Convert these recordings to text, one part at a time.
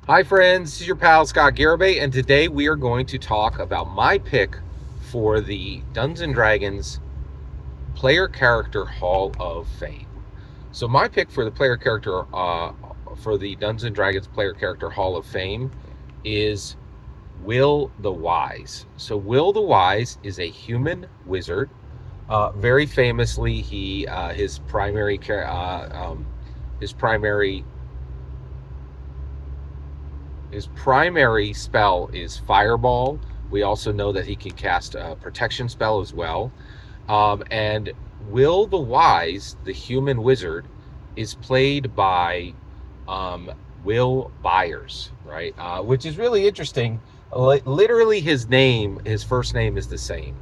Hi friends, this is your pal Scott Garibay, and today we are going to talk about my pick for the Dungeons and Dragons Player Character Hall of Fame. So my pick for the player character for the Dungeons and Dragons Player Character Hall of Fame is Will the Wise. So Will the Wise is a human wizard. Very famously, his primary His primary spell is Fireball. We also know that he can cast a protection spell as well. And Will the Wise, the human wizard, is played by um, Will Byers, right? Which is really interesting. Literally, his first name is the same.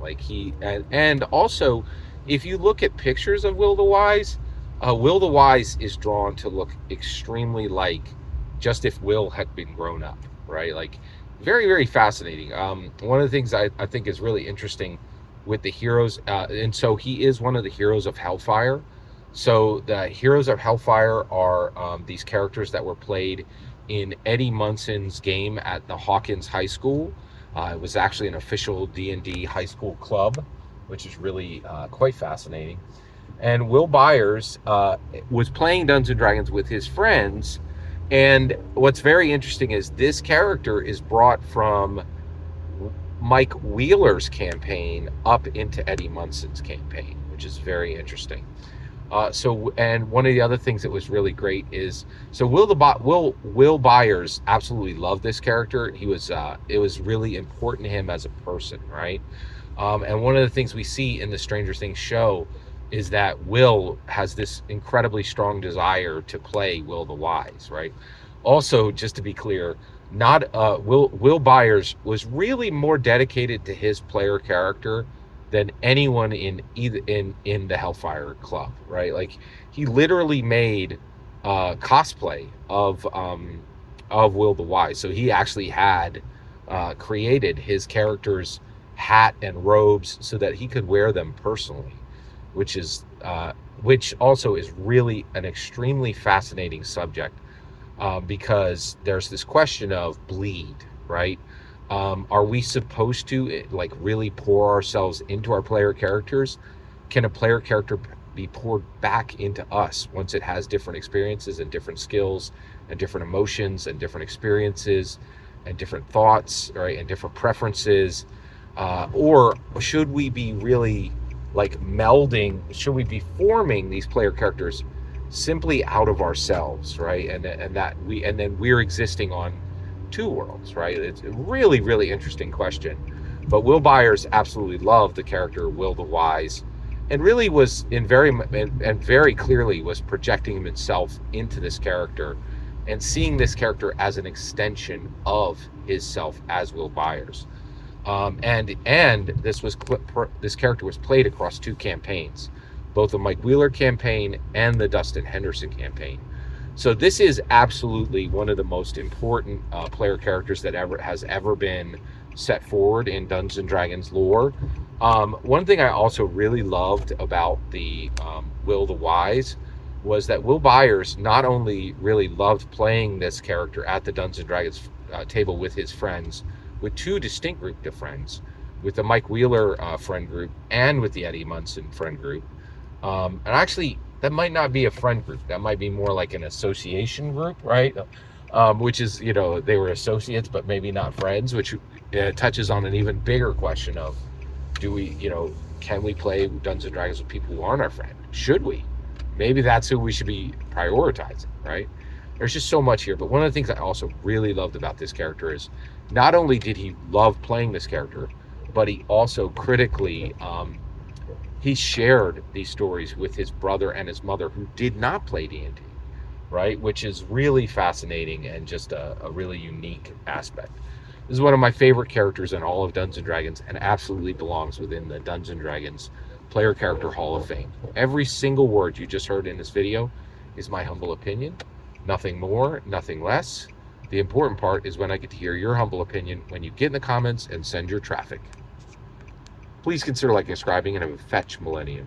And also, if you look at pictures of Will the Wise is drawn to look extremely like just if Will had been grown up, right? Like, very, very fascinating. One of the things I think is really interesting with the heroes, and so he is one of the heroes of Hellfire. So the heroes of Hellfire are these characters that were played in Eddie Munson's game at the Hawkins High School. It was actually an official D&D high school club, which is really quite fascinating. And Will Byers was playing Dungeons and Dragons with his friends, and what's very interesting is this character is brought from Mike Wheeler's campaign up into Eddie Munson's campaign, which is very interesting. And one of the other things that was really great is Will Byers absolutely loved this character. It was really important to him as a person, right? And one of the things we see in the Stranger Things show is that Will has this incredibly strong desire to play Will the Wise, right? Also, just to be clear, not Will Byers was really more dedicated to his player character than anyone in the Hellfire Club, right? Like, he literally made cosplay of Will the Wise. So he actually had created his character's hat and robes so that he could wear them personally, which also is really an extremely fascinating subject, because there's this question of bleed, right? Are we supposed to like really pour ourselves into our player characters? Can a player character be poured back into us once it has different experiences and different skills and different emotions and different experiences and different thoughts, right, and different preferences? Or should we be really like melding? Should we be forming these player characters simply out of ourselves, right? And then we're existing on two worlds, right? It's a really, really interesting question. But Will Byers absolutely loved the character Will the Wise, and really was very clearly was projecting himself into this character and seeing this character as an extension of his self as Will Byers. And this character was played across two campaigns, both the Mike Wheeler campaign and the Dustin Henderson campaign. So this is absolutely one of the most important player characters that has ever been set forward in Dungeons and Dragons lore. One thing I also really loved about the Will the Wise was that Will Byers not only really loved playing this character at the Dungeons and Dragons table with his friends, with two distinct groups of friends, with the Mike Wheeler friend group and with the Eddie Munson friend group. And actually, that might not be a friend group. That might be more like an association group, right? Which is, they were associates, but maybe not friends, which touches on an even bigger question of, can we play Dungeons and Dragons with people who aren't our friend? Should we? Maybe that's who we should be prioritizing, right? There's just so much here. But one of the things I also really loved about this character is not only did he love playing this character, but he also critically, he shared these stories with his brother and his mother who did not play D&D, right? Which is really fascinating and just a really unique aspect. This is one of my favorite characters in all of Dungeons and Dragons and absolutely belongs within the Dungeons and Dragons Player Character Hall of Fame. Every single word you just heard in this video is my humble opinion. Nothing more, nothing less. The important part is when I get to hear your humble opinion when you get in the comments and send your traffic. Please consider liking and subscribing, and have a fetch millennium.